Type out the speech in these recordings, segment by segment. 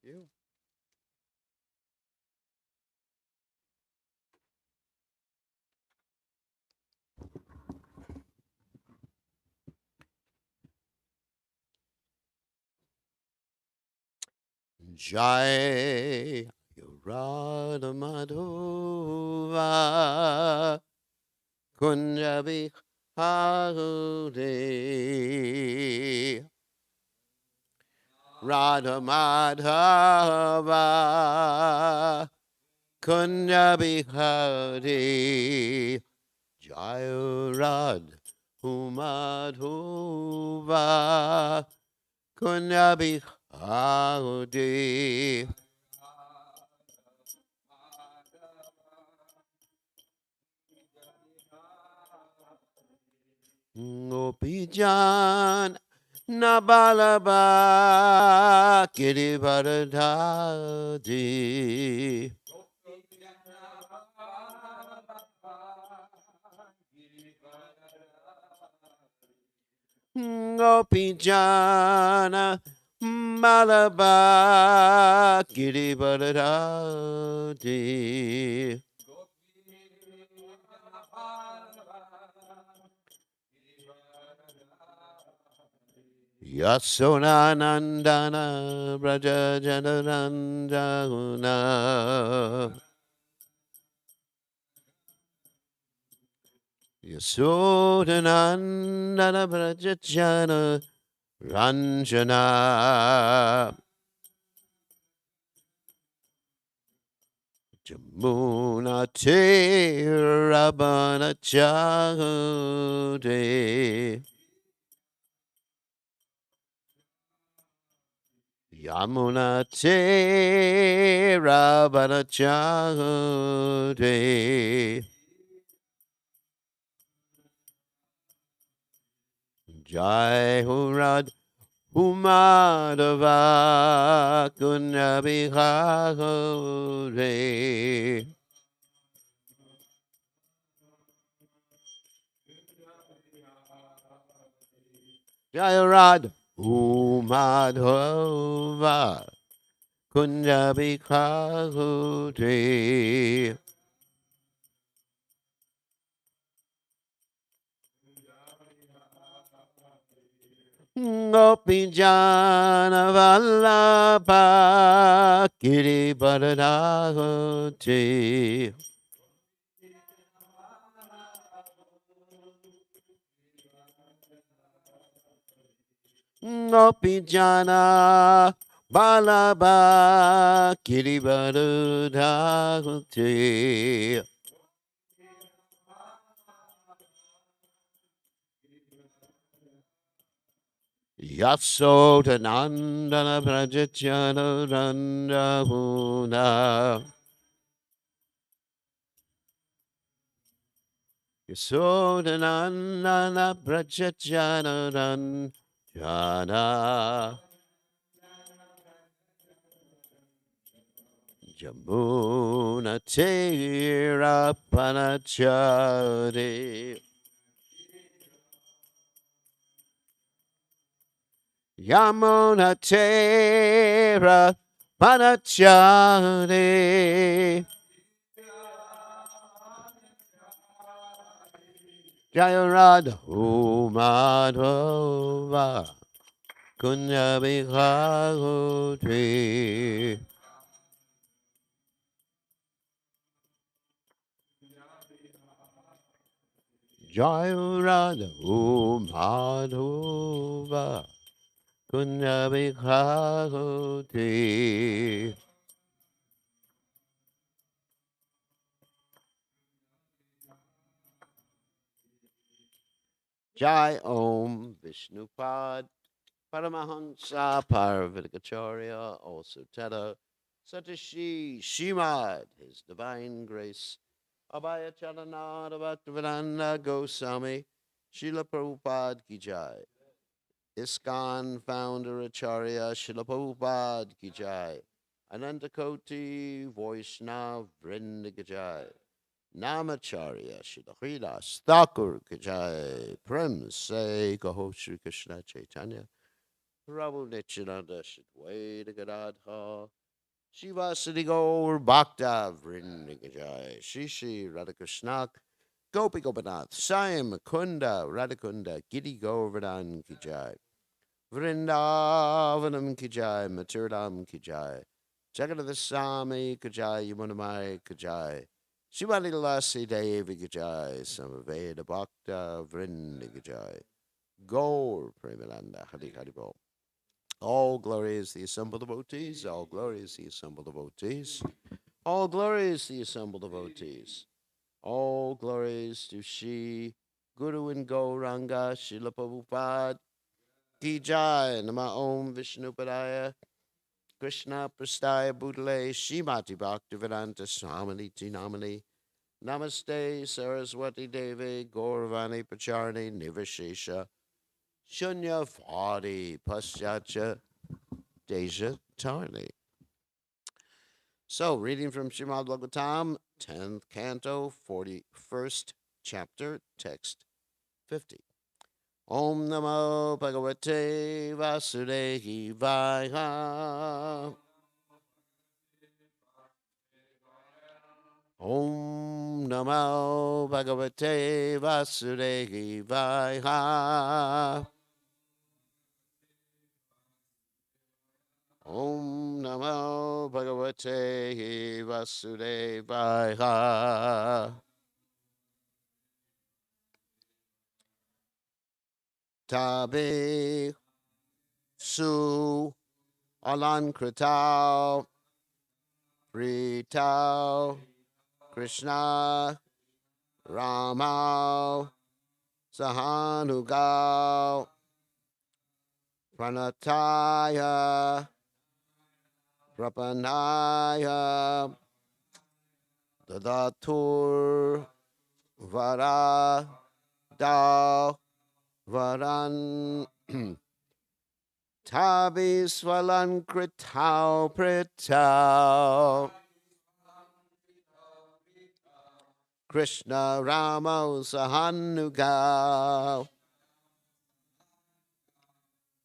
You. Jai Radha Madhova Kunjabi Hari Radha Madhava Kunjabi Hari Jai Radha Madhova Kunjabi Hari Gopijan Nabalaba Kiribharadhadi Gopijana Malaba Kiribharadhadi Yasonanandana Braja Jananandana Yasodhanandana Braja Jana Ranjana Jamuna Te Rabana Chade Yamuna Te Rabana Chade Jai Hurad Umadava Kunabihare Jayarad Umadhava Kunjabikahute Gopijana Vallabha Kiribharadhati Gopijana Vallabha Kiribharadhati Yasodhanandana Prajachana Randahuna Yasodhanandana Prajachana Randhana Jamuna Tera Panachari Yamuna Tera Panachari Jayarad Umadhova Kunyabikhahuti Jayarad Umadhova Kunyabikhahuti Jai Om Vishnupad Paramahansa Paravatikacharya, also Teta Satashi Shimad, His Divine Grace, Abhaya Chalanada Bhaktivedanta Goswami, Srila Prabhupada Ki Jai, ISKCON Founder Acharya, Srila Prabhupada Ki Jai, Anantakoti Vaishnav Vrinda Ki Jai, Namacharya Srila Hridas Thakur Ki Jai, Prem Se Gaho Shri Krishna Chaitanya, Prabhu Nityananda Shadwaita Gadadha Shiva Siddhigaur Bhakta Vrindagajai Shishi Radhakrishnak Gopi Gopinath Sayam Kunda Radhakunda Giri Govardhan Kijai Vrindavanam Kijai Maturidam Kijai Jagannath Swami Kijai Yamunamai Kijai Shivani Lasi Devi Kijai Samaveda Bhakta Vrindagajai Gaur Premananda Hari Haribol. All glory is the assembled devotees. All glory is the assembled devotees. All glory is the assembled devotees. All glories to Shri Guru and Gauranga Srila Prabhupada Ki Jai Nama Om Vishnupadaya Krishna Prastaya Bhutale Shrimati Bhaktivedanta Swaminiti Namani Namaste Saraswati Devi Gauravani Pacharni Nivashesha Shunya Vadi Paschacha Deja Tarni. So, reading from Srimad Bhagavatam, 10th canto, 41st chapter, text 50. Om Namo Bhagavate Vasudevaya. Om Namo Bhagavate Vasudevaya. Om Namo Bhagavate Vasudevaya. Tabe Su Alankritao Pritao Krishna Ramao Sahanugao Pranataya Prapanaya Dadatur Vara Dao Varan Tabisvalan Kritao Pritao Krishna Ramo Sahanugao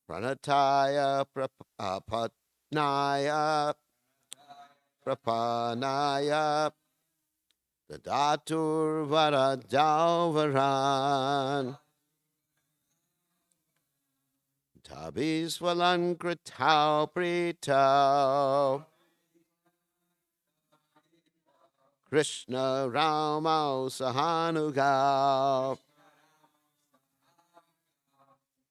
Pranataya Prapatnaya Prapanaya Dadatur Varadavaran Tabisvalan Kritao Pritao Krishna Ramo Sahanugao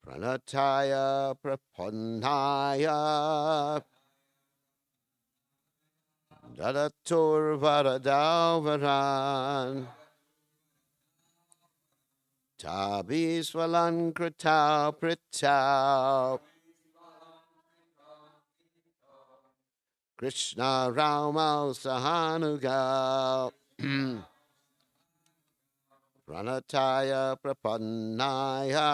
Pranataya Prapannaya Dadatur Varadavaran Tabisvalan Kritao Pritao Krishna Ramo Sahanugao Pranataya Prapannaya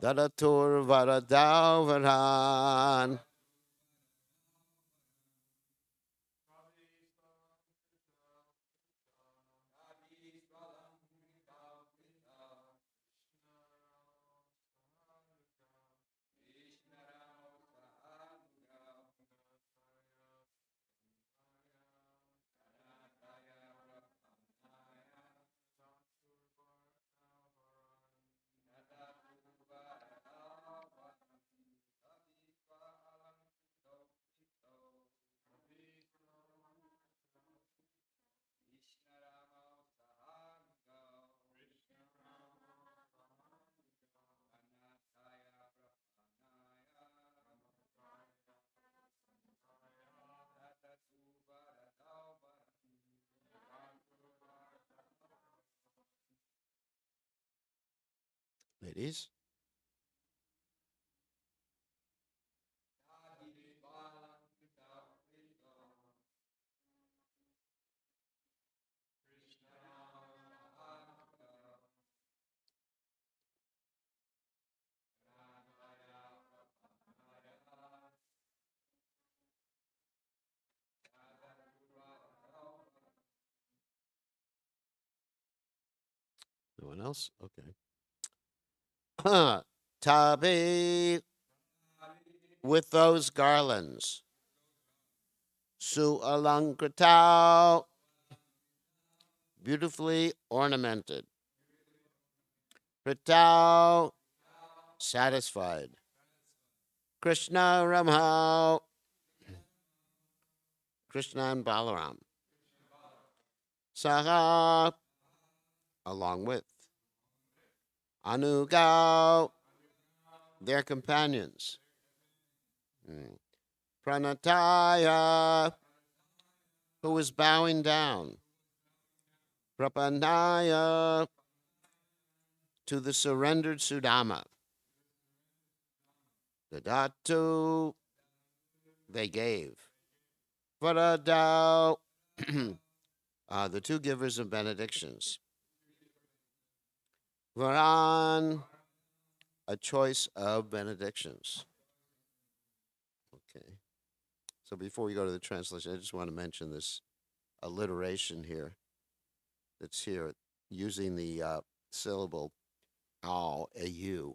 Dadatur Varadavaran Ladies. No one else? Okay. Tabi with those garlands. Su alankratao, beautifully ornamented. Pratao, satisfied. Krishna Ramhao, Krishna and Balaram. Saha, along with. Anugao, their companions. Pranataya, who was bowing down. Prapanaya, to the surrendered Sudama. Dadatu, they gave. Varadao, the two givers of benedictions. Varan, a choice of benedictions. Okay. So before we go to the translation, I just want to mention this alliteration here that's here using the syllable au, au,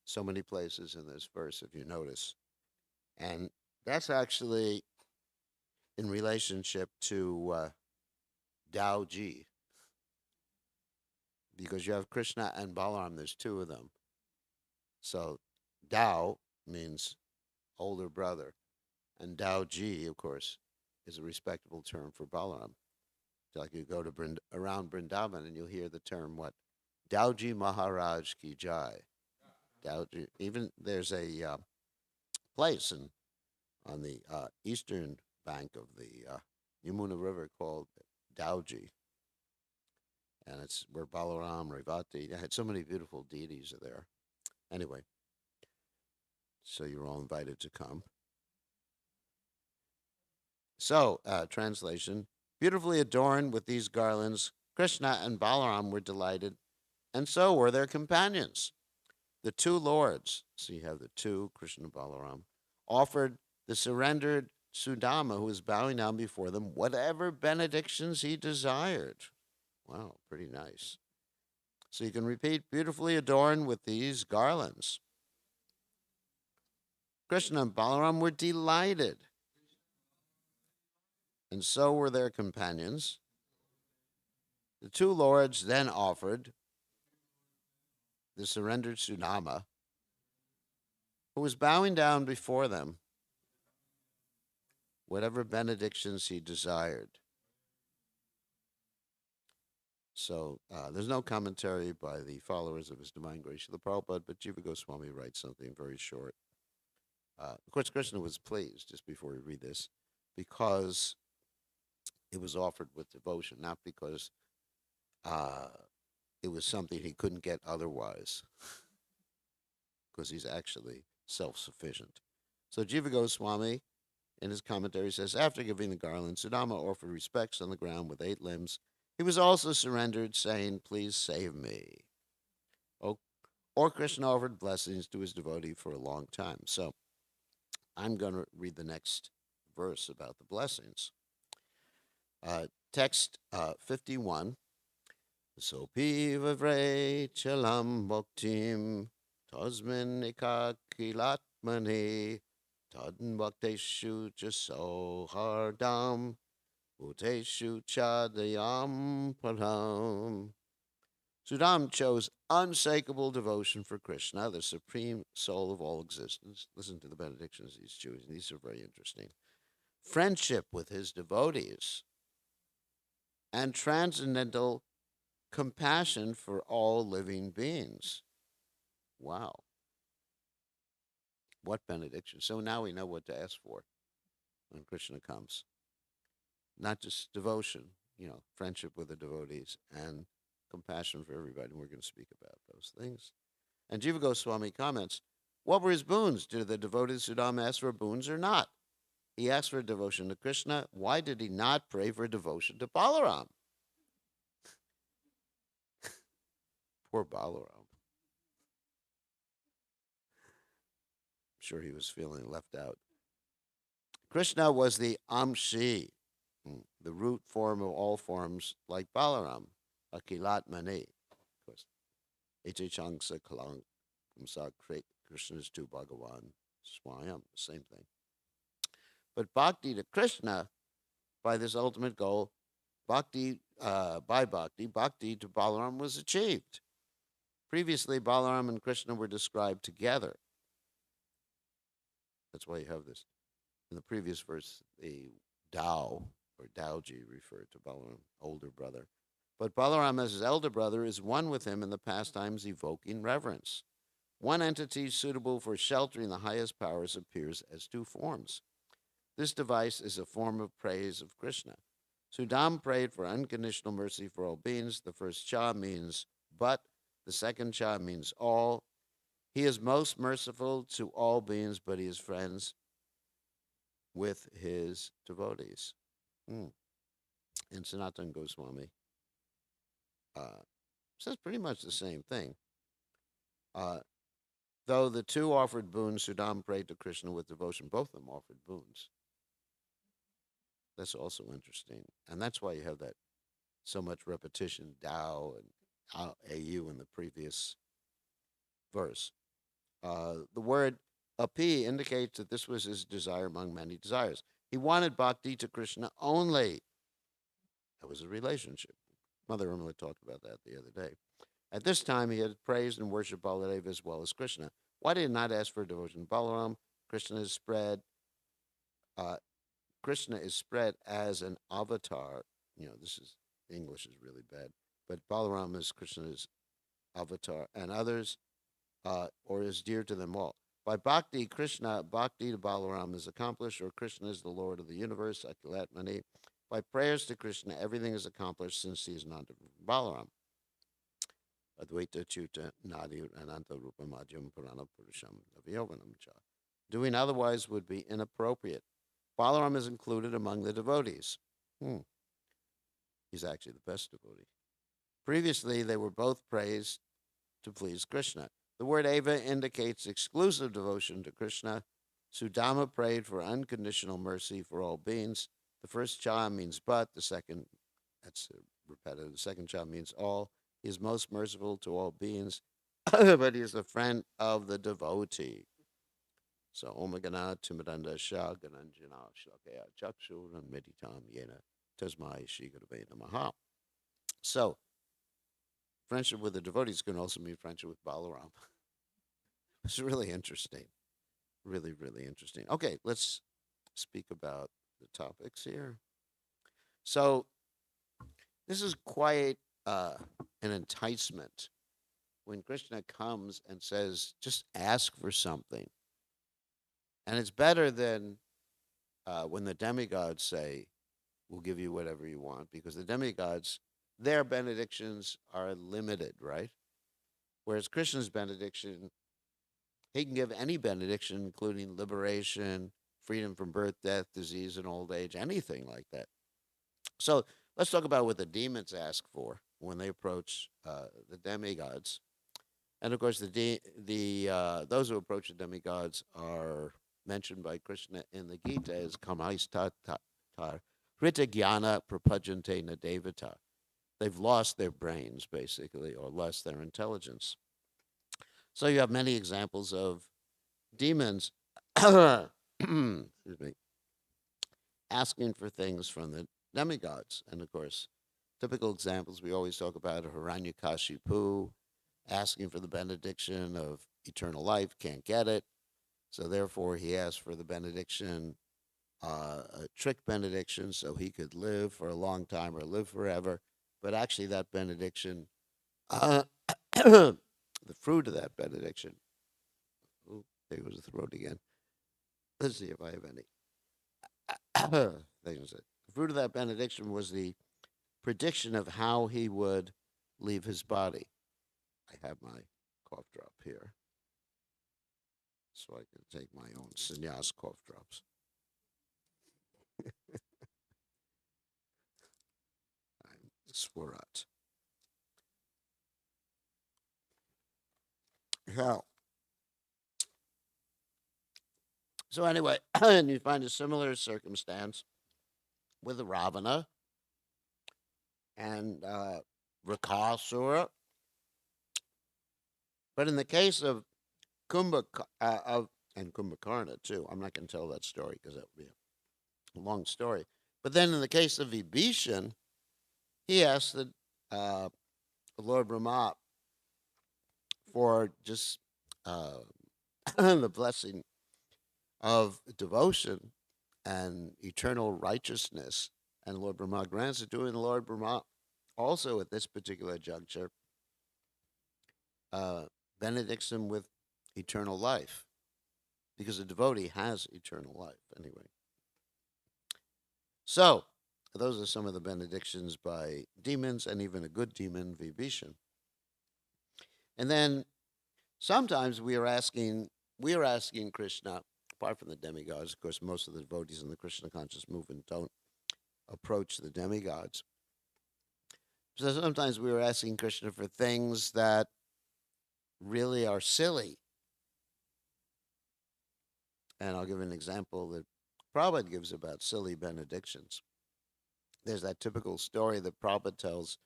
so many places in this verse, if you notice. And that's actually in relationship to Dao Ji, because you have Krishna and Balaram, there's two of them. So Dao means older brother, and Dao Ji, of course, is a respectable term for Balaram. Like you go to around Vrindavan and you'll hear the term what? Dauji Maharaj ki jai. Dauji. Even there's a place on the eastern bank of the Yamuna River called Dauji. And it's where Balaram, Revati, had so many beautiful deities are there. Anyway, so you're all invited to come. So, translation. Beautifully adorned with these garlands, Krishna and Balaram were delighted, and so were their companions. The two lords, so you have the two, Krishna and Balaram, offered the surrendered Sudama, who was bowing down before them, whatever benedictions he desired. Wow, pretty nice. So you can repeat, beautifully adorned with these garlands. Krishna and Balaram were delighted, and so were their companions. The two lords then offered the surrendered Sudama, who was bowing down before them, whatever benedictions he desired. So there's no commentary by the followers of His Divine Grace Srila Prabhupada, but Jiva Goswami writes something very short. Of course, Krishna was pleased, just before we read this, because it was offered with devotion, not because it was something he couldn't get otherwise, because he's actually self-sufficient. So Jiva Goswami, in his commentary, says, after giving the garland, Sudama offered respects on the ground with 8 limbs. He was also surrendered, saying, please save me. Or Krishna offered blessings to his devotee for a long time. So I'm going to read the next verse about the blessings. Text 51. Sopi vavre chalam bhaktim tasmin ekakilatmani tadn bhakteshu jaso hardam uteshu chadayam param. Sudam chose unshakable devotion for Krishna, the supreme soul of all existence. Listen to the benedictions he's choosing. These are very interesting. Friendship with his devotees and transcendental compassion for all living beings. Wow. What benediction. So now we know what to ask for when Krishna comes. Not just devotion, friendship with the devotees and compassion for everybody. And we're going to speak about those things. And Jiva Goswami comments, what were his boons? Did the devotee Sudama ask for boons or not? He asked for devotion to Krishna. Why did he not pray for devotion to Balaram? Poor Balaram. I'm sure he was feeling left out. Krishna was the Amshi, the root form of all forms, like Balaram, Akilat Mani. Of course, Ichangsa Kalang. Krishna is to Bhagavan Swayam, same thing. But bhakti to Krishna, by this ultimate goal, bhakti to Balaram was achieved. Previously, Balaram and Krishna were described together. That's why you have this. In the previous verse, the Dao, or Daoji, referred to Balaram, older brother. But Balaram, as his elder brother, is one with him in the pastimes evoking reverence. One entity suitable for sheltering the highest powers appears as two forms. This device is a form of praise of Krishna. Sudam prayed for unconditional mercy for all beings. The first cha means but, the second cha means all. He is most merciful to all beings, but he is friends with his devotees. And Sanatana Goswami says pretty much the same thing. Though the two offered boons, Sudam prayed to Krishna with devotion. Both of them offered boons. That's also interesting. And that's why you have that so much repetition, Dao and AU in the previous verse. The word api indicates that this was his desire among many desires. He wanted bhakti to Krishna only. That was a relationship. Mother Urmila talked about that the other day. At this time, he had praised and worshipped Baladeva as well as Krishna. Why did he not ask for devotion to Balaram? Krishna is spread as an avatar. This is English is really bad, but Balaram is Krishna's avatar, and others, or is dear to them all. By bhakti, bhakti to Balaram is accomplished, or Krishna is the Lord of the universe, Akilatmani. By prayers to Krishna, everything is accomplished since he is not Balaram. Advaita Chuta Nadi Ananta Rupa Madhyam Purana Purusham Avyovanam Cha. Doing otherwise would be inappropriate. Balaram is included among the devotees. He's actually the best devotee. Previously, they were both praised to please Krishna. The word Eva indicates exclusive devotion to Krishna. Sudama prayed for unconditional mercy for all beings. The first cha means but, the second, that's repetitive, the second cha means all. He is most merciful to all beings, but he is the friend of the devotee. So, Omagana Timadanda Shah Gananjana Shlakaya Chakshu and Meditam Yena Tasmai Shigurve Namaha. So, friendship with the devotees can also mean friendship with Balaram. It's really interesting. Really, really interesting. Okay, let's speak about the topics here. So, this is quite an enticement when Krishna comes and says, just ask for something. And it's better than when the demigods say, we'll give you whatever you want, because the demigods, their benedictions are limited, right? Whereas Krishna's benediction, he can give any benediction, including liberation, freedom from birth, death, disease, and old age, anything like that. So let's talk about what the demons ask for when they approach the demigods. And of course, those who approach the demigods are mentioned by Krishna in the Gita as Kamaistatar Hritagyana Prapajante Nadevata. They've lost their brains, basically, or lost their intelligence. So you have many examples of demons excuse me, asking for things from the demigods. And of course, typical examples we always talk about are Hiranyakashipu, asking for the benediction of eternal life, can't get it. So therefore, he asked for the benediction, a trick benediction, so he could live for a long time or live forever. But actually, that benediction, the fruit of that benediction, oh, there goes the throat again. Let's see if I have any. The fruit of that benediction was the prediction of how he would leave his body. I have my cough drop here, so I can take my own sannyas cough drops. I'm Swarat. Yeah. So anyway, and you find a similar circumstance with Ravana and Rakasura. But in the case of and Kumbhakarna too. I'm not going to tell that story because that would be a long story. But then in the case of Vibhishan, he asked uh, the Lord Brahma for just uh, the blessing of devotion and eternal righteousness. And Lord Brahma grants it to him. And Lord Brahma also at this particular juncture uh, benedicts him with eternal life because a devotee has eternal life anyway. So, those are some of the benedictions by demons and even a good demon, Vibhishan. And then sometimes we are asking Krishna, apart from the demigods, of course, most of the devotees in the Krishna conscious movement don't approach the demigods. So sometimes we are asking Krishna for things that really are silly. And I'll give an example that Prabhupada gives about silly benedictions. There's that typical story that Prabhupada tells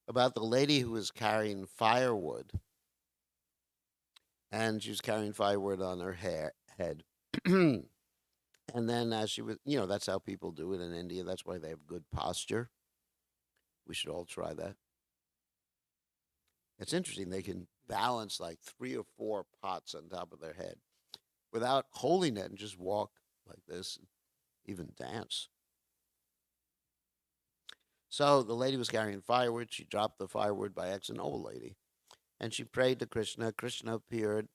about the lady who was carrying firewood, and she was carrying firewood on her head. And then as she was, that's how people do it in India. That's why they have good posture. We should all try that. It's interesting. They can balance like 3 or 4 pots on top of their head without holding it and just walk like this, and even dance. So the lady was carrying firewood. She dropped the firewood by accident, an old lady, and she prayed to Krishna. Krishna appeared,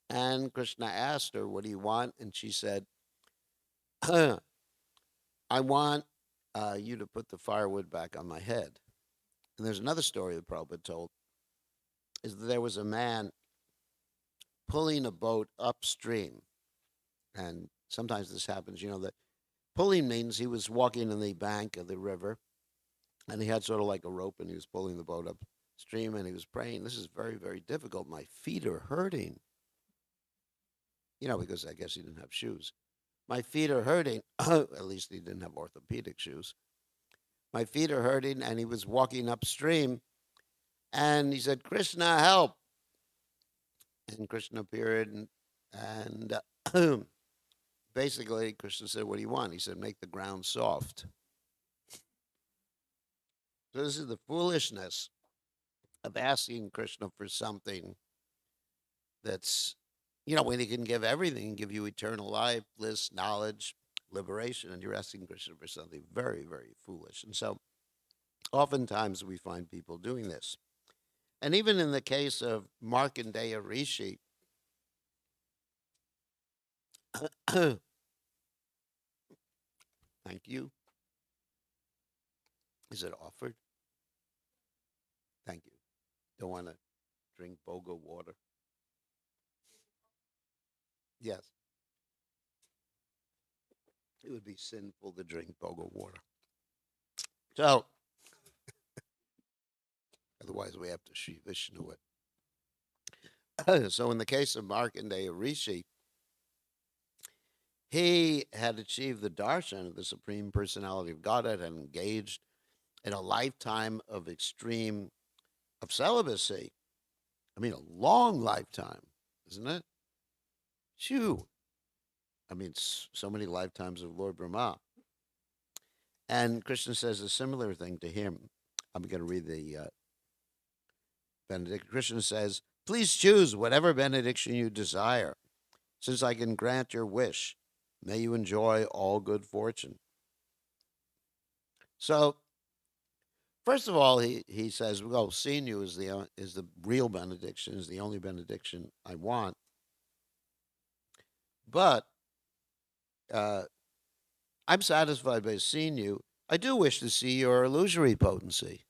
and Krishna asked her, "What do you want?" And she said, "I want you to put the firewood back on my head." And there's another story that Prabhupada told, is that there was a man pulling a boat upstream. And sometimes this happens, that pulling means he was walking on the bank of the river and he had sort of like a rope and he was pulling the boat upstream and he was praying, "This is very, very difficult. My feet are hurting." Because I guess he didn't have shoes. "My feet are hurting." At least he didn't have orthopedic shoes. "My feet are hurting." And he was walking upstream and he said, "Krishna, help." And Krishna appeared and basically Krishna said, "What do you want?" He said, "Make the ground soft." So this is the foolishness of asking Krishna for something that's, when he can give everything, give you eternal life, bliss, knowledge, liberation, and you're asking Krishna for something very, very foolish. And so oftentimes we find people doing this. And even in the case of Markandeya Rishi, thank you. Is it offered? Thank you. Don't want to drink BOGO water. Yes, it would be sinful to drink BOGO water. So, otherwise we have to Sri Vishnu it. So in the case of Markandeya Rishi, he had achieved the darshan of the Supreme Personality of Godhead and engaged in a lifetime of celibacy. I mean, a long lifetime, isn't it? Phew. I mean, so many lifetimes of Lord Brahma. And Krishna says a similar thing to him. I'm going to read the benediction. Krishna says, "Please choose whatever benediction you desire, since I can grant your wish. May you enjoy all good fortune." So, first of all, he says, "Well, seeing you is the real benediction, is the only benediction I want. But uh, I'm satisfied by seeing you. I do wish to see your illusory potency."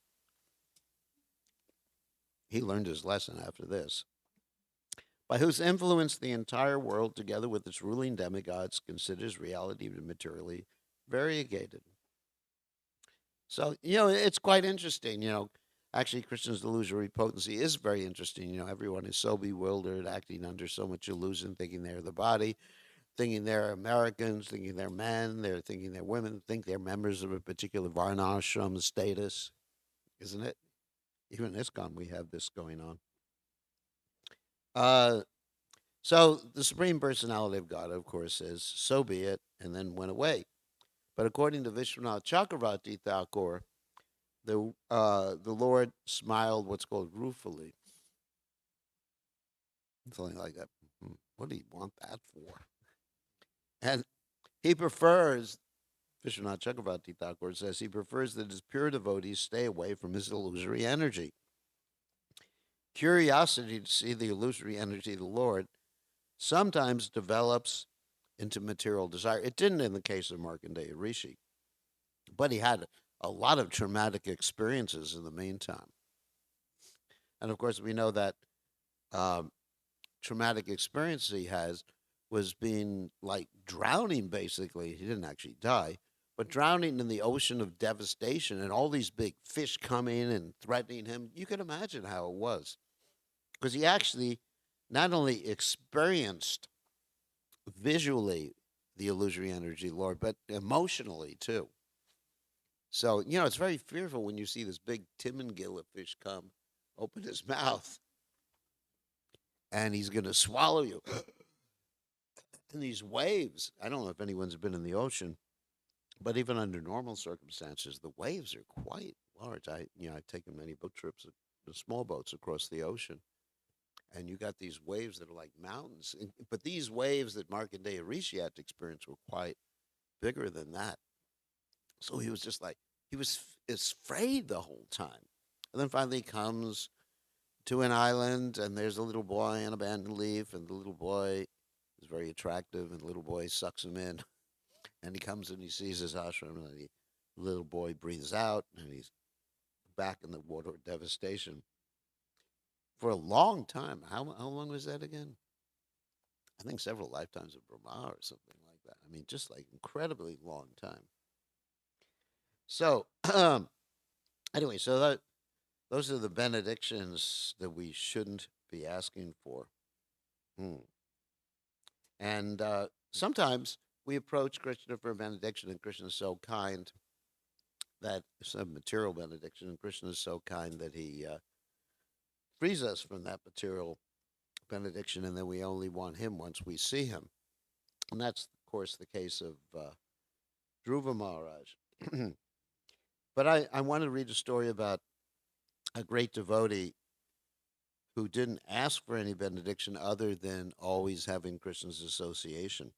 He learned his lesson after this. "By whose influence the entire world, together with its ruling demigods, considers reality to be materially variegated." So, it's quite interesting. Actually, Krishna's illusory potency is very interesting. Everyone is so bewildered, acting under so much illusion, thinking they're the body, thinking they're Americans, thinking they're men, they're thinking they're women, think they're members of a particular varnashram status, isn't it? Even in ISKCON, we have this going on. Uh, so the Supreme Personality of God, of course, says, so be it, and then went away. But according to Vishwanath Chakravarti Thakur, the Lord smiled what's called ruefully, something like that. What do you want that for? And he prefers, Vishwanath Chakravarti Thakur says, he prefers that his pure devotees stay away from his illusory energy. Curiosity to see the illusory energy of the Lord sometimes develops into material desire. It didn't in the case of Markandeya Rishi, but he had a lot of traumatic experiences in the meantime. And of course, we know that um, traumatic experience he has was being like drowning, basically. He didn't actually die, but drowning in the ocean of devastation and all these big fish coming and threatening him. You can imagine how it was. Because he actually not only experienced visually the illusory energy, Lord, but emotionally too. So, it's very fearful when you see this big Timongila fish come, open his mouth, and he's going to swallow you. And these waves, I don't know if anyone's been in the ocean, but even under normal circumstances, the waves are quite large. I've taken many boat trips, the small boats across the ocean, and you got these waves that are like mountains. But these waves that Markandeya Rishi had to experience were quite bigger than that. So he was just like, he was afraid the whole time. And then finally he comes to an island, and there's a little boy on a banyan leaf, and the little boy is very attractive, and the little boy sucks him in. And he comes and he sees his ashram, and the little boy breathes out, and he's back in the water of devastation for a long time. How long was that again? I think several lifetimes of Brahma or something like that. I mean, just like incredibly long time. So, anyway, those are the benedictions that we shouldn't be asking for. Hmm. And sometimes we approach Krishna for a benediction, and Krishna is so kind that it's a material benediction, and Krishna is so kind that he frees us from that material benediction, and then we only want him once we see him. And that's, of course, the case of Dhruva Maharaj. But I want to read a story about a great devotee who didn't ask for any benediction other than always having Krishna's association.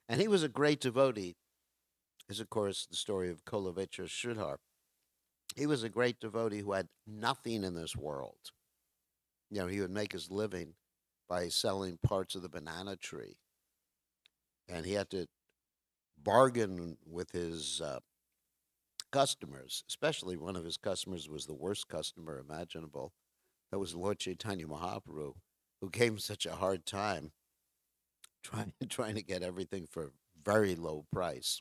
And he was a great devotee, is of course the story of Kolavetra Sridhar. He was a great devotee who had nothing in this world. He would make his living by selling parts of the banana tree. And he had to bargain with his customers, especially one of his customers was the worst customer imaginable. That was Lord Chaitanya Mahaprabhu, who gave him such a hard time trying to get everything for a very low price.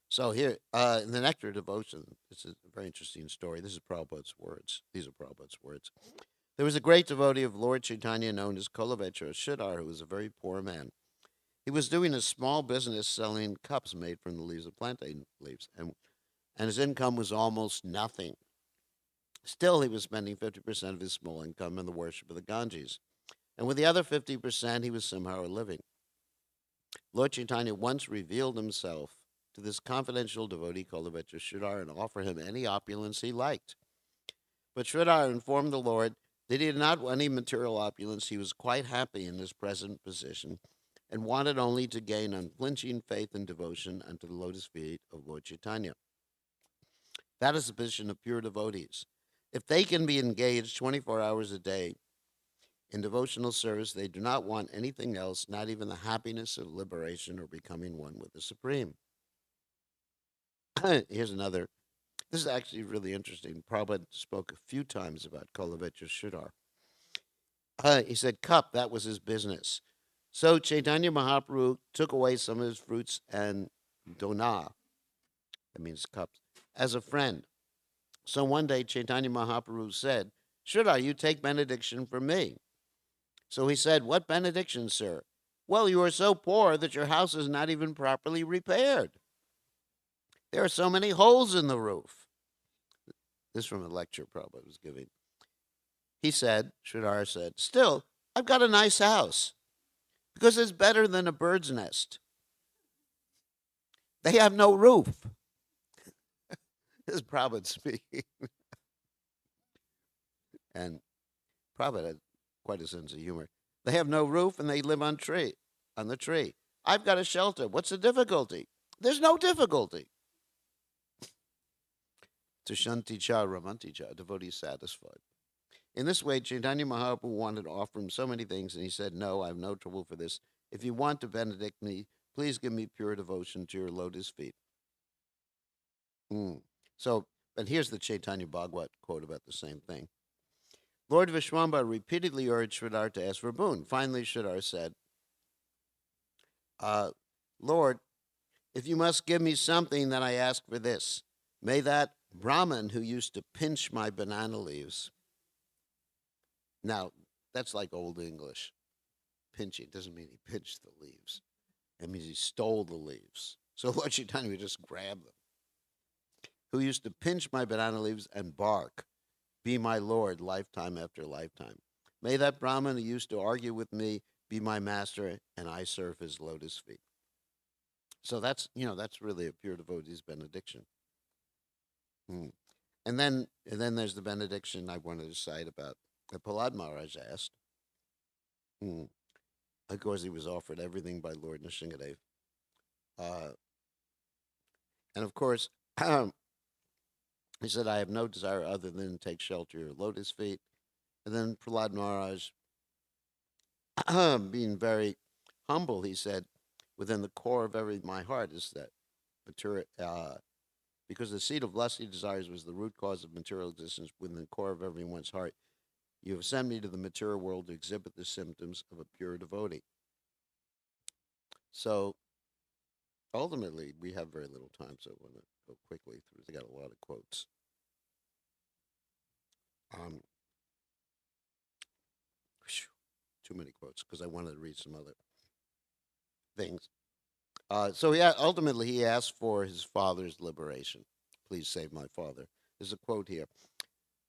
So here, in the Nectar of Devotion, this is a very interesting story. This is Prabhupada's words. These are Prabhupada's words. There was a great devotee of Lord Chaitanya known as Kolavetra Sridhar, who was a very poor man. He was doing a small business selling cups made from the leaves of plantain leaves, and his income was almost nothing. Still, he was spending 50% of his small income in the worship of the Ganges. And with the other 50%, he was somehow living. Lord Chaitanya once revealed himself to this confidential devotee called Kolavetra Sridhar and offered him any opulence he liked. But Sridhar informed the Lord that he did not want any material opulence. He was quite happy in his present position and wanted only to gain unflinching faith and devotion unto the lotus feet of Lord Chaitanya. That is the position of pure devotees. If they can be engaged 24 hours a day in devotional service, they do not want anything else, not even the happiness of liberation or becoming one with the Supreme. Here's another. This is actually really interesting. Prabhupada spoke a few times about Kolavetra Sridhar. He said, cup, that was his business. So Chaitanya Mahaprabhu took away some of his fruits and dona, that means cups, as a friend. So one day Chaitanya Mahaprabhu said, Sridhar, you take benediction from me. So he said, what benediction, sir? Well, you are so poor that your house is not even properly repaired. There are so many holes in the roof. This from a lecture Prabhupada was giving. He said, Sridhar said, still, I've got a nice house because it's better than a bird's nest. They have no roof. This is Prabhupada speaking. And Prabhupada had quite a sense of humor. They have no roof and they live on the tree. I've got a shelter. What's the difficulty? There's no difficulty. Tushanti cha ramanti cha, devotee satisfied. In this way, Chaitanya Mahaprabhu wanted to offer him so many things, and he said, "No, I have no trouble for this. If you want to benedict me, please give me pure devotion to your lotus feet." So, but here's the Chaitanya Bhagavat quote about the same thing. Lord Vishwambara repeatedly urged Sridhar to ask for a boon. Finally, Sridhar said, Lord, if you must give me something, then I ask for this. May that Brahmin who used to pinch my banana leaves. Now, that's like old English. Pinching doesn't mean he pinched the leaves. It means he stole the leaves. So Lord Chaitanya would just grab them. Who used to pinch my banana leaves and bark, be my Lord lifetime after lifetime. May that Brahmin who used to argue with me be my master, and I serve his lotus feet. So that's really a pure devotee's benediction. And then there's the benediction I wanted to cite about that Prahlad Maharaj asked. Of course, he was offered everything by Lord Nrsingadev. And of course, he said, I have no desire other than to take shelter of your lotus feet. And then Prahlad Maharaj, being very humble, he said, within the core of my heart is that because the seed of lusty desires was the root cause of material existence within the core of everyone's heart. You have sent me to the material world to exhibit the symptoms of a pure devotee. So, ultimately, we have very little time, so I want to go quickly through. They got a lot of quotes. Too many quotes because I wanted to read some other things. So ultimately he asked for his father's liberation. Please save my father. There's a quote here.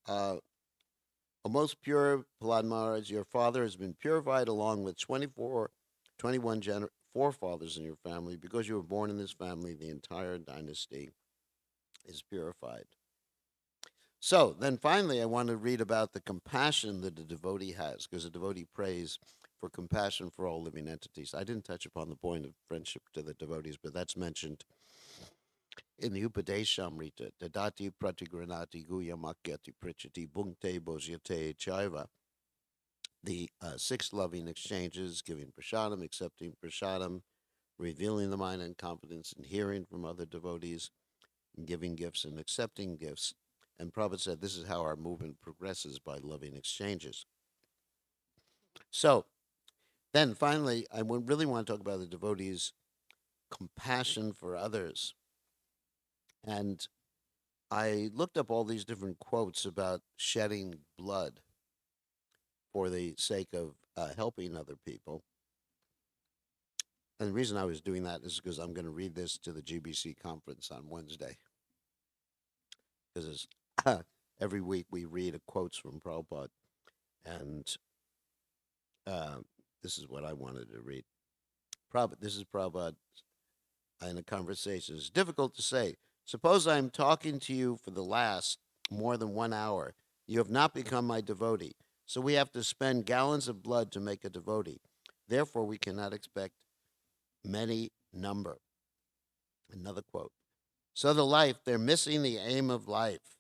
O most pure Prahlad Maharaj, your father has been purified along with 21 forefathers in your family. Because you were born in this family, the entire dynasty is purified. So then finally I want to read about the compassion that a devotee has, because a devotee prays for compassion for all living entities. I didn't touch upon the point of friendship to the devotees, but that's mentioned in the Upadeshamrita. Dadati pratigranati guyamakyati prichati bhunkte bhojyate chaiva. The 6 loving exchanges, giving prasadam, accepting prasadam, revealing the mind and confidence, and hearing from other devotees, and giving gifts and accepting gifts. And Prabhupada said this is how our movement progresses, by loving exchanges. So, then finally, I really want to talk about the devotees' compassion for others. And I looked up all these different quotes about shedding blood for the sake of helping other people. And the reason I was doing that is because I'm going to read this to the GBC conference on Wednesday. Because every week we read quotes from Prabhupada. And this is what I wanted to read. This is Prabhupada in a conversation. It's difficult to say. Suppose I am talking to you for the last more than 1 hour. You have not become my devotee. So we have to spend gallons of blood to make a devotee. Therefore, we cannot expect many number. Another quote. So they're missing the aim of life.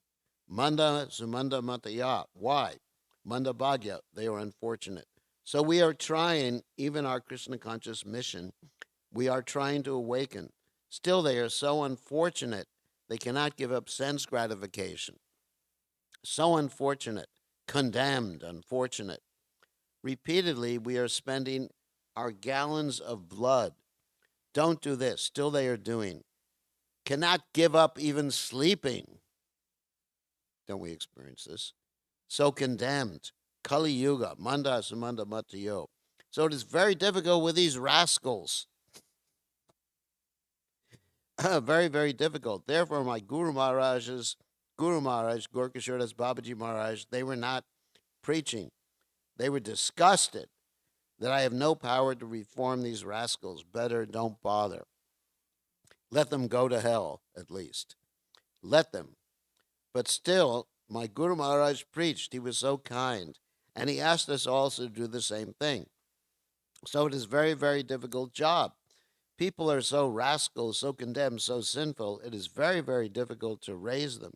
Manda sumanda mataya. Why? Manda bhagya. They are unfortunate. So we are trying, even our Krishna conscious mission, we are trying to awaken. Still, they are so unfortunate, they cannot give up sense gratification. So unfortunate, condemned, unfortunate. Repeatedly, we are spending our gallons of blood. Don't do this. Still, they are doing. Cannot give up even sleeping. Don't we experience this? So condemned. Kali Yuga, Manda Sumanda Matayo. So it is very difficult with these rascals. Very, very difficult. Therefore, my Guru Maharaj, Gorkashordas, Babaji Maharaj, they were not preaching. They were disgusted that I have no power to reform these rascals. Better don't bother. Let them go to hell, at least. Let them. But still, my Guru Maharaj preached. He was so kind. And he asked us also to do the same thing. So it is a very, very difficult job. People are so rascal, so condemned, so sinful. It is very, very difficult to raise them.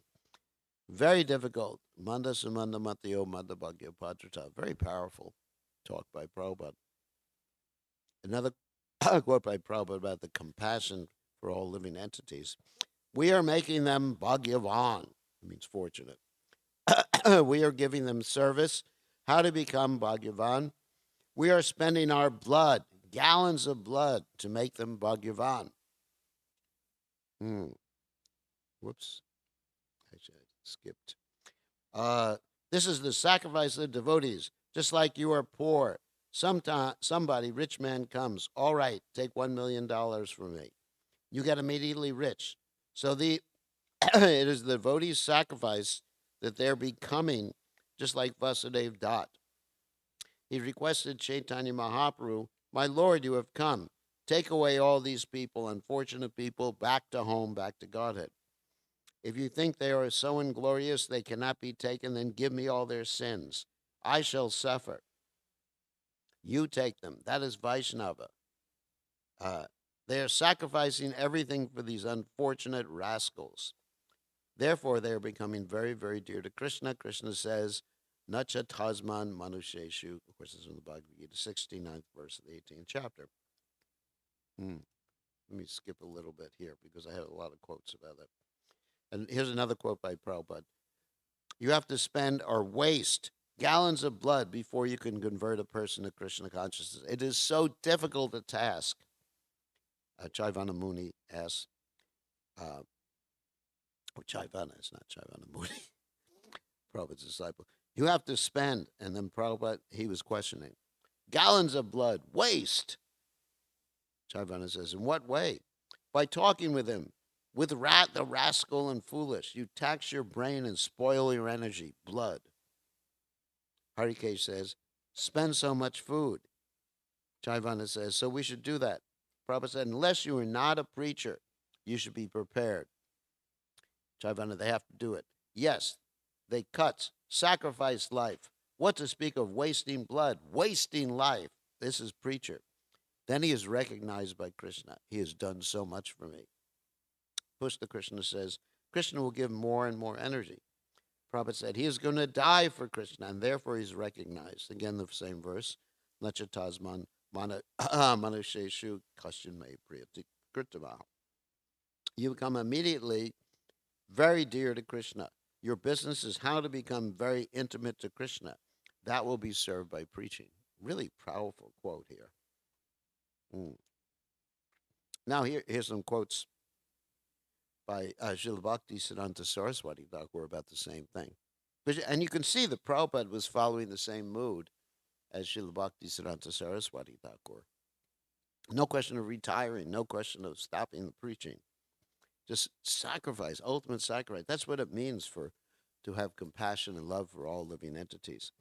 Very difficult. Manda Sumanda Matyo Manda Bhagya Padrata. Very powerful talk by Prabhupada. Another quote by Prabhupada about the compassion for all living entities. We are making them Bhagyavan. It means fortunate. We are giving them service. How to become Bhagyavan? We are spending our blood, gallons of blood, to make them Bhagyavan. Whoops. Actually, I skipped. This is the sacrifice of devotees. Just like you are poor, somebody, rich man comes. All right, take $1 million from me. You get immediately rich. So it is the devotees' sacrifice that they're becoming, just like Vasudev Dutt. He requested Chaitanya Mahaprabhu, my Lord, you have come. Take away all these people, unfortunate people, back to home, back to Godhead. If you think they are so inglorious they cannot be taken, then give me all their sins. I shall suffer. You take them. That is Vaishnava. They are sacrificing everything for these unfortunate rascals. Therefore, they are becoming very, very dear to Krishna. Krishna says, Nacha Tasman Manusheshu. Of course, this is in the Bhagavad Gita, 69th verse of the 18th chapter. Let me skip a little bit here because I have a lot of quotes about that. And here's another quote by Prabhupada. You have to spend or waste gallons of blood before you can convert a person to Krishna consciousness. It is so difficult a task. Chaivana Muni asks, Chaivana, it's not Chaivana Muni, Prabhupada's disciple. You have to spend, and then Prabhupada, he was questioning, gallons of blood, waste. Chaivana says, in what way? By talking with him. With the rascal and foolish, you tax your brain and spoil your energy, blood. Harikesh says, spend so much food. Chaivana says, so we should do that. Prabhupada said, unless you are not a preacher, you should be prepared. Chaivana, they have to do it. Yes, they cut, sacrifice life. What to speak of wasting blood, wasting life. This is preacher. Then he is recognized by Krishna. He has done so much for me. Pushta Krishna says, Krishna will give more and more energy. Prabhupada said, he is going to die for Krishna, and therefore he's recognized. Again, the same verse. Nacha Tasman Manusheshu Kashin Me Priyati Kritama. You become immediately very dear to Krishna. Your business is how to become very intimate to Krishna. That will be served by preaching. Really powerful quote here. Now here's some quotes by Srila Bhakti Siddhanta Saraswati Thakur about the same thing. And you can see that Prabhupada was following the same mood as Srila Bhakti Siddhanta Saraswati Thakur. No question of retiring, no question of stopping the preaching. Just sacrifice, ultimate sacrifice. That's what it means to have compassion and love for all living entities.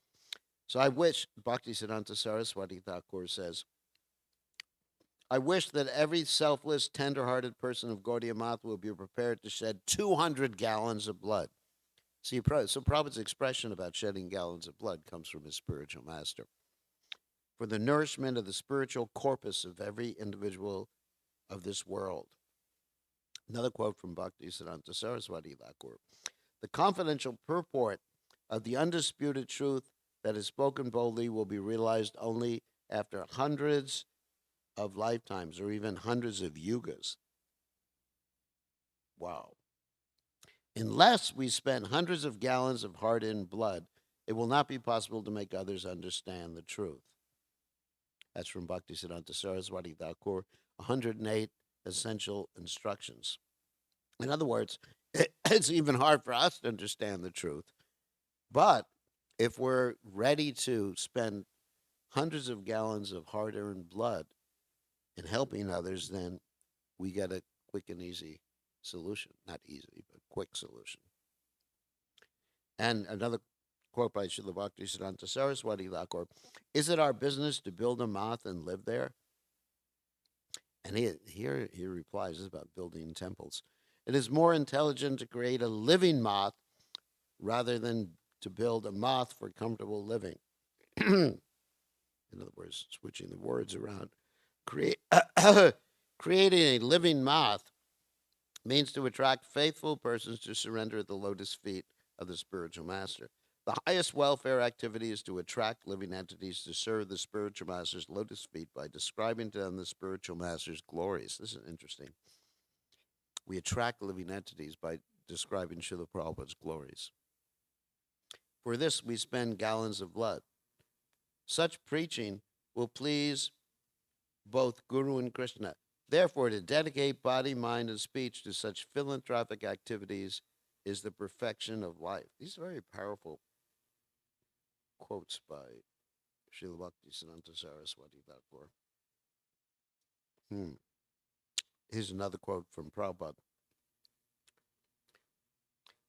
So I wish, Bhakti Siddhanta Saraswati Thakur says, I wish that every selfless, tender-hearted person of Gaudiya Math will be prepared to shed 200 gallons of blood. See, so Prabhupada's expression about shedding gallons of blood comes from his spiritual master. For the nourishment of the spiritual corpus of every individual of this world. Another quote from Bhakti Siddhanta Saraswati Thakur. The confidential purport of the undisputed truth that is spoken boldly will be realized only after hundreds of lifetimes or even hundreds of yugas. Wow. Unless we spend hundreds of gallons of hard-earned blood, it will not be possible to make others understand the truth. That's from Bhakti Siddhanta Saraswati Thakur, 108 essential instructions. In other words, it's even hard for us to understand the truth. But if we're ready to spend hundreds of gallons of hard-earned blood in helping others, then we get a quick and easy solution. Not easy, but quick solution. And another Quote by Srila Bhaktisiddhanta Saraswati Thakur, is it our business to build a moth and live there? And he replies, this is about building temples. It is more intelligent to create a living moth rather than to build a moth for comfortable living. In other words, switching the words around. Create, creating a living moth means to attract faithful persons to surrender at the lotus feet of the spiritual master. The highest welfare activity is to attract living entities to serve the spiritual master's lotus feet by describing to them the spiritual master's glories. This is interesting. We attract living entities by describing Srila Prabhupada's glories. For this, we spend gallons of blood. Such preaching will please both Guru and Krishna. Therefore, to dedicate body, mind, and speech to such philanthropic activities is the perfection of life. These are very powerful quotes by Srila Bhaktisiddhanta Saraswati Thakur. Here's another quote from Prabhupada.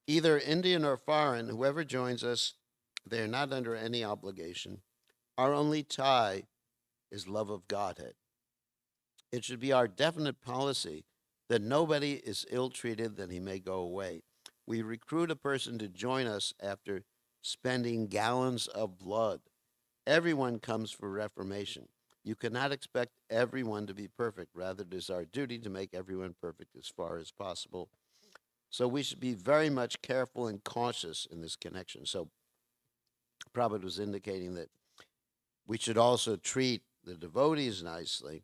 Either Indian or foreign, whoever joins us, they are not under any obligation. Our only tie is love of Godhead. It should be our definite policy that nobody is ill-treated, that he may go away. We recruit a person to join us after spending gallons of blood. Everyone comes for reformation. You cannot expect everyone to be perfect. Rather, it is our duty to make everyone perfect as far as possible. So we should be very much careful and cautious in this connection. So Prabhupada was indicating that we should also treat the devotees nicely,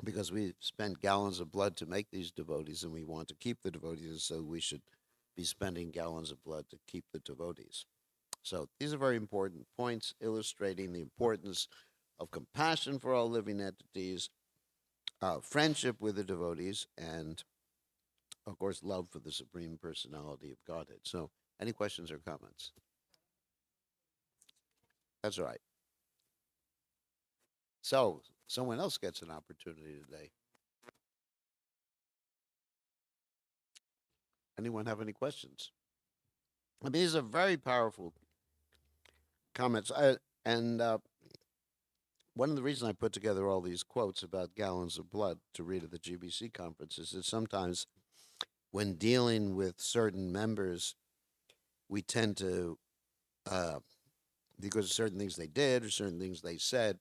because we spend gallons of blood to make these devotees, and we want to keep the devotees, so we should be spending gallons of blood to keep the devotees. So these are very important points illustrating the importance of compassion for all living entities, friendship with the devotees, and, of course, love for the Supreme Personality of Godhead. So any questions or comments? That's right. So someone else gets an opportunity today. Anyone have any questions? I mean, these are very powerful comments. And one of the reasons I put together all these quotes about gallons of blood to read at the GBC conference is that sometimes when dealing with certain members, we tend to, because of certain things they did or certain things they said,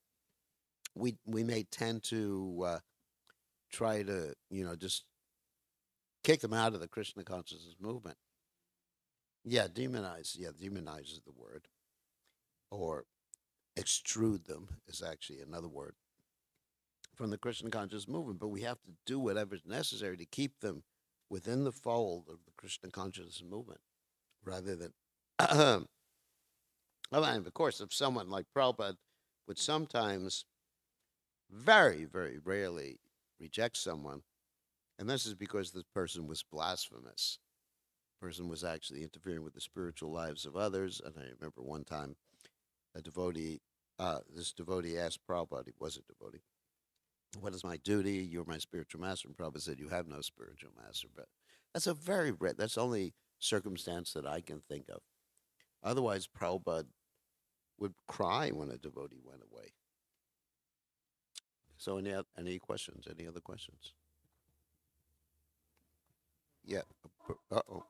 we may tend to try to, just kick them out of the Krishna consciousness movement. Yeah, demonize. Yeah, demonize is the word. Or extrude them is actually another word from the Krishna consciousness movement. But we have to do whatever is necessary to keep them within the fold of the Krishna consciousness movement, rather than. I mean, of course, if someone like Prabhupada would sometimes, very, very rarely, reject someone, and this is because the person was blasphemous. The person was actually interfering with the spiritual lives of others. And I remember one time a devotee, this devotee asked Prabhupada, he was a devotee, what is my duty? You're my spiritual master. And Prabhupada said, you have no spiritual master. But that's a very rare, that's the only circumstance that I can think of. Otherwise, Prabhupada would cry when a devotee went away. So any questions? Any other questions? Yeah. Uh-oh.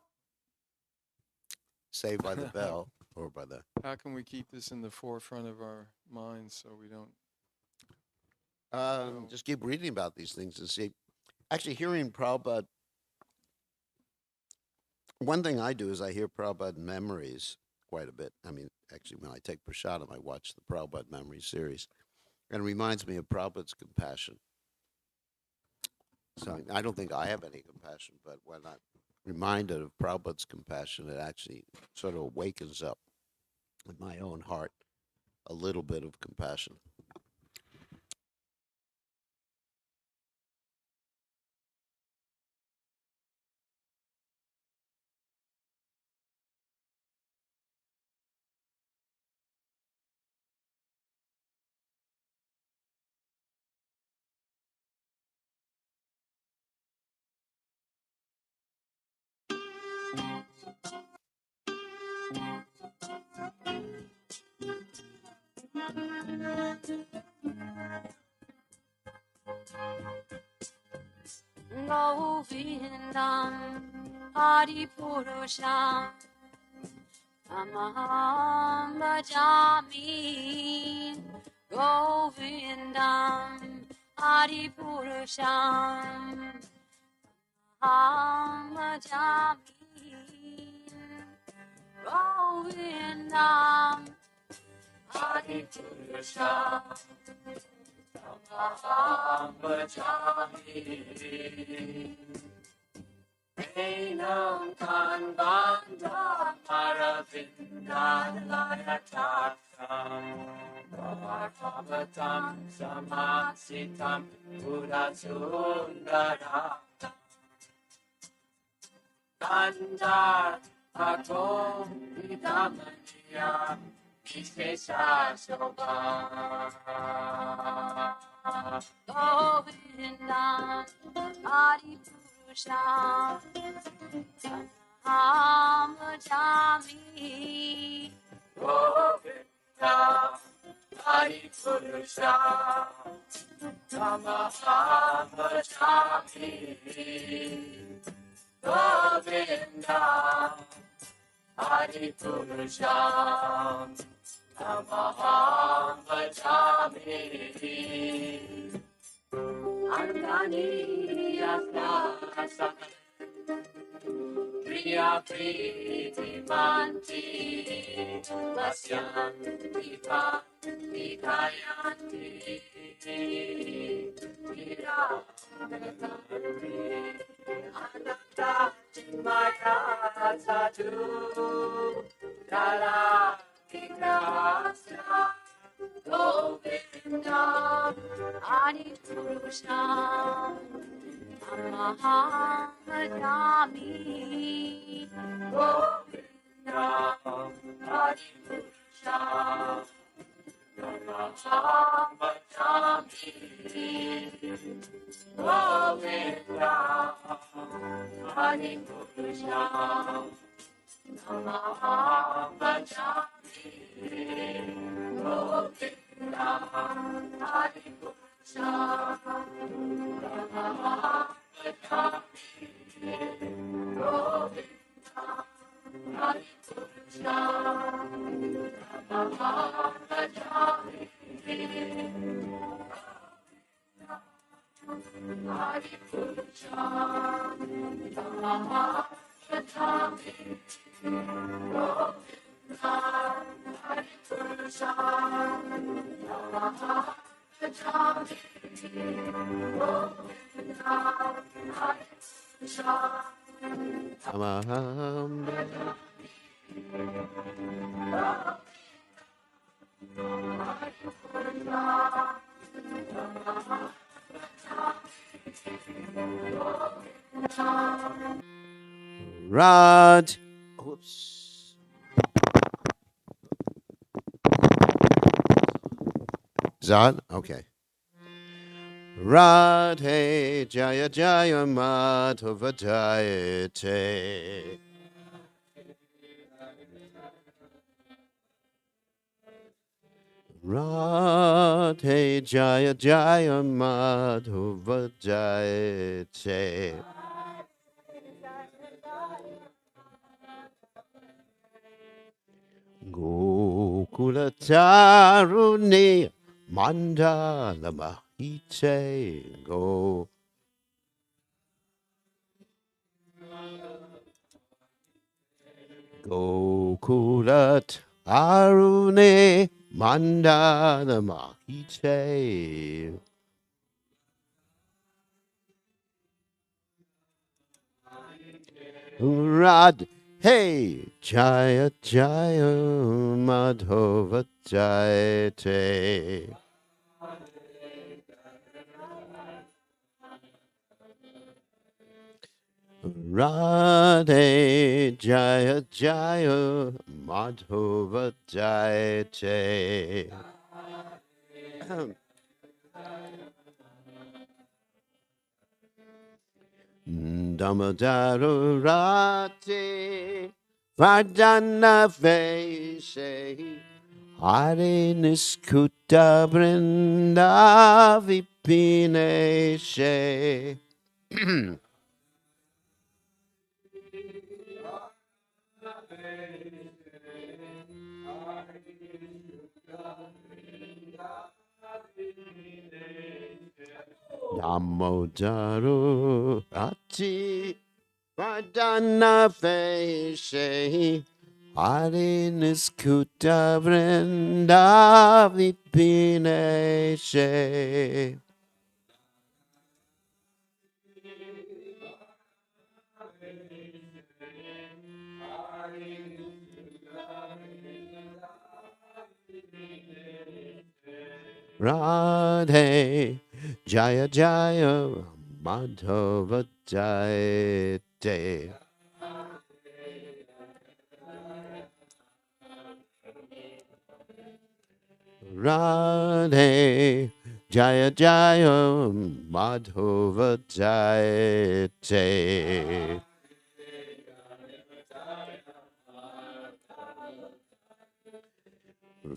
Saved by the Bell, or by the... How can we keep this in the forefront of our minds so we don't? Just keep reading about these things and see. Actually, hearing Prabhupada, one thing I do is I hear Prabhupada memories quite a bit. I mean, actually, when I take prasadam, I watch the Prabhupada memory series, and it reminds me of Prabhupada's compassion. So I don't think I have any compassion, but when I'm reminded of Prabhupada's compassion, it actually sort of awakens up in my own heart a little bit of compassion. Govindam Adipurusham Tamaham Bhajami Govindam Adipurusham Tamaham Bhajami Govindam Adipurusham Tamaham Bhajami Enam Kanbanda Maravindalayatam Bhavatam Samasitam Buddhasundaram Kandar Atom Vidamaniya Ishkeshashoba Govindam Adipurusham Tamaham Bhajami Govindam Adipurusham Tamaham Bhajami Govindam Adipurusham Tamaham Bhajami Angani Yasna Priya Priti Manti Vasyanti Vikayanti Viraganti Ananta Maya Sadhu Dara Vikrasya Govindam Adipurusham Tamaham Bhajami Govindam Adipurusham Tamaham Bhajami Govindam Adipurusham Tamaham Bhajami Govindam Adipurusham Tamaham Bhajami Govindam Adipurusham Tamaham Bhajami Adipurusham Tamaham Bhajami Govindam Adipurusham Tamaham Bhajami Govindam Adipurusham Tamaham Rad. Oops. Is that on? Okay. Radhe Jaya Jaya Madhava Jayate. Radhe Jaya Jaya Madhava Jayate. Gokula Taruni Mandala Mahite Go. Gokulat Arune Mandala Mahite. Rad Hey Jaya Jaya Madhava Jayate. Radhe Jaya Jaya Madhava Jayate. Damodarate Vardhana Veshe Hare Niskuta Brinda Vipineshe. Damodaru Ati Pradana Veshe. Hare Niskuta Brinda Vipineshe. Radhe Jaya Jaya Madhava Jayate. Radhe Jaya Jaya Madhava Jayate.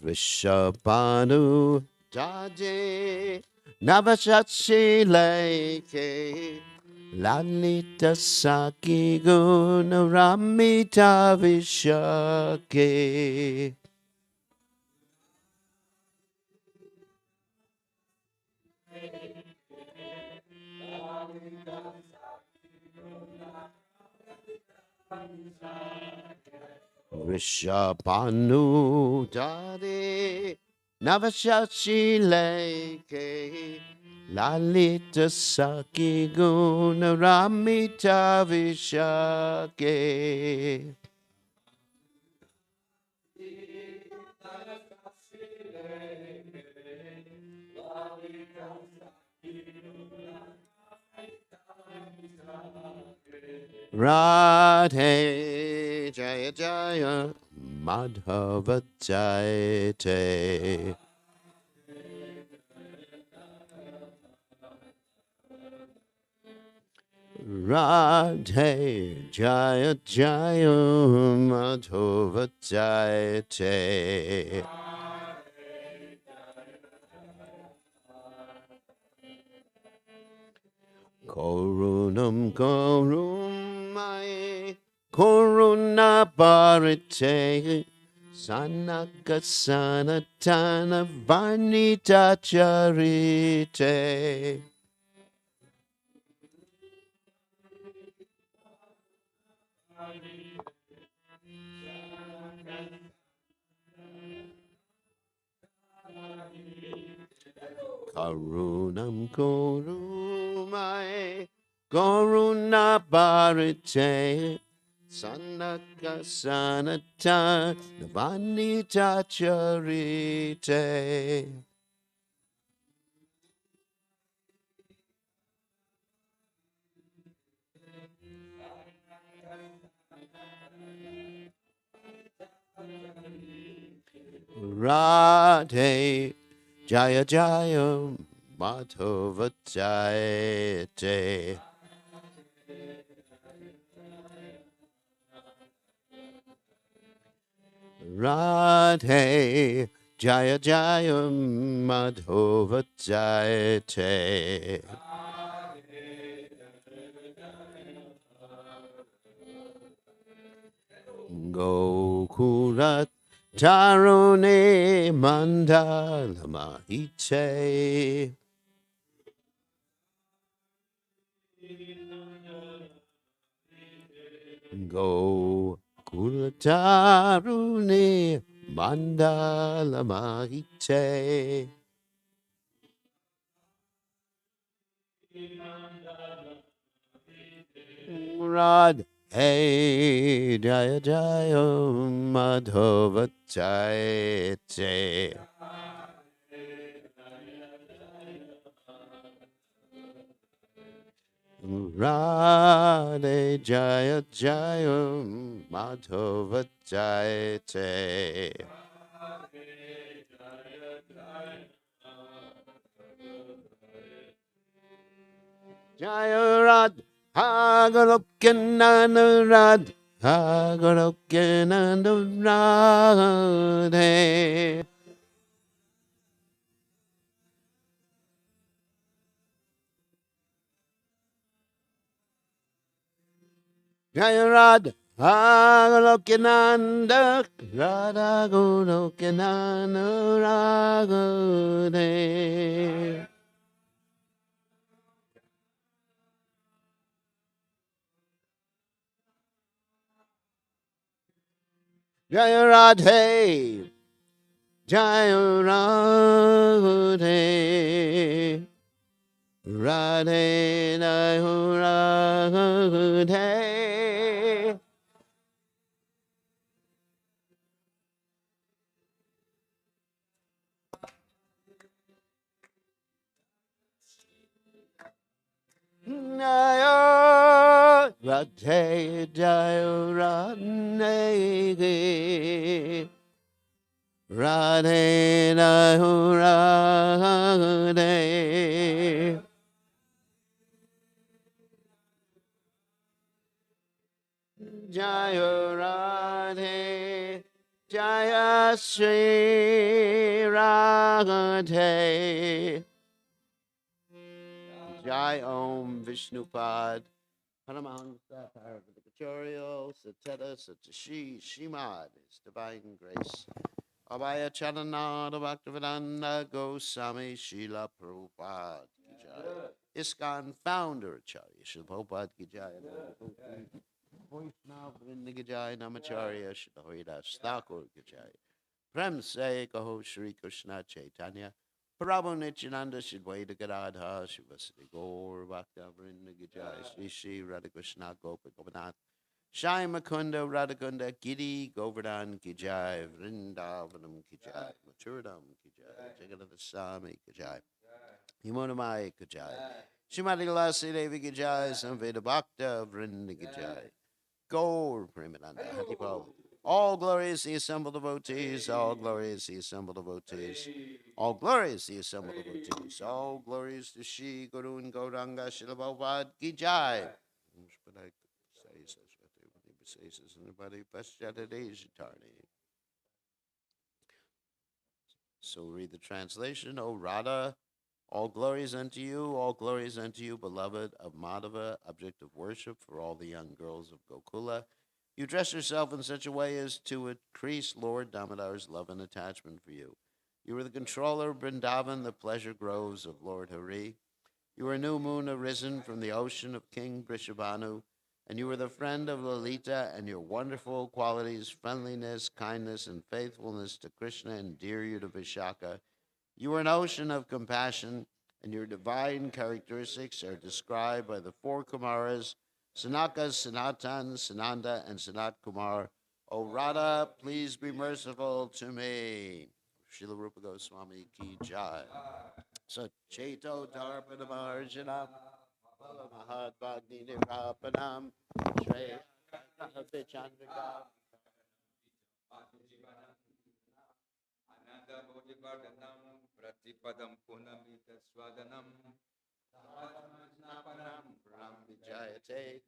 Rishabhanu Jaje Navashachi Leke Lalita Saki Guna Ramita Vishake. Rishabhanu Jade Navashachi Leke Lalita Saki Guna Ramita Vishake. Radhe Jaya Jaya Madhava Jayate. Radhe Jaya Jaya Madhava Jayate. Korunam Korumai Koruna Bharate Sanaka Sanatana Varnita Charite. Karunam Korumai Koruna Bharate Sanaka Sanata Vanita Charite. Radhe Jaya Jaya Madhava Jayate. Radhe Jaya Jaya Madhava Jayate. Gokurat Tarune Mandala Mahite. Gokulatarune Mandala Mahite. Radhe Jaya Jaya Madhava Jayate. Radhe Jaya Jaya Madhava Jayate. Jaya Radha Golokananda Radha Golokananda Radhe. Jaya Radha Agalokinanda Radha Golokinanda Raghudev. Jaya Radhe Jaya Radhe Radhe Jaya Radhe. Jaya Radhe Jaya Radhe Radhe Radhe Jaya Radhe Jaya Sri Radhe Jai Om Vishnupad Paramahansa Parvaticario Sateta Satashi Shimad His Divine Grace Abhaya Charanada Bhaktivedanta Goswami Srila Prabhupada Ki Jai. ISKCON founder Acharya Srila Prabhupada Ki Jai. Vaishnav Vrinda Ki Jai Namacharya Srila Haridas Thakur Ki Jai. Prem Se Kaho Shri Krishna Chaitanya Prabhu Nityananda Shidwaita Gadadha Shivasati Gaur Bhakta Vrinda Ki Jai Shri Shri Radha Krishna Gopa Gopinath Shai Makunda Radhakunda Giri Govardhan Ki Jai Vrindavanam Ki Jai Maturidam Ki Jai Jagannath Swami Ki Jai Himonamai Ki Jai Shrimati Lasi Devi Ki Jai Samveda Bhakta Vrinda Ki Jai Gaur Premananda Haribo. All glorious the assembled devotees, all glorious the assembled devotees, all glorious the assembled devotees, all glorious to Shri Guru and Gauranga Shilabhavad Ki Jai. So read the translation. O Radha, all glories unto you, all glories unto you, beloved of Madhava, object of worship for all the young girls of Gokula. You dress yourself in such a way as to increase Lord Damodar's love and attachment for you. You are the controller of Vrindavan, the pleasure groves of Lord Hari. You are a new moon arisen from the ocean of King Brishabhanu, and you are the friend of Lalita, and your wonderful qualities, friendliness, kindness, and faithfulness to Krishna endear you to Vishaka. You are an ocean of compassion, and your divine characteristics are described by the four Kumaras, Sanaka, Sanatan, Sananda, and Sanat Kumar. O Radha, please be merciful to me. Srila Rupa Goswami Ki Jai. Sacheto Darpanamarjanam Mahatmagni Nirapanam Shreya Vichandrika. Ananda Bodhivardhanam Pratipadam Punamita Swadanam Napanam Ram Vijayate.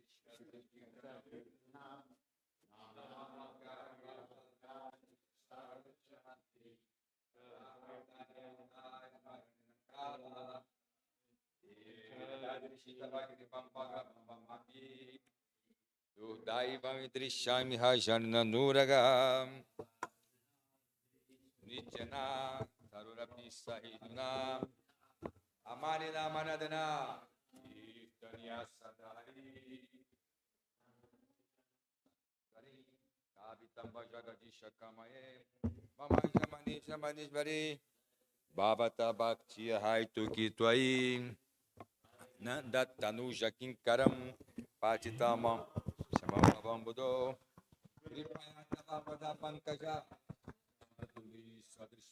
Daivam Drishyami Hajanna Nuragam Nijana Tarurapi Sahiduna Amanina Manadana Kirtaniya Sadari Kavitam Vajagadisha Kamaye Mamanja Manisha Manishvari Bhavata Bhaktiya Haitu Kitwai Nanda Tanuja Kinkaram Patitamam Samam Buddho Kripaya Pada Pankaja Sadrish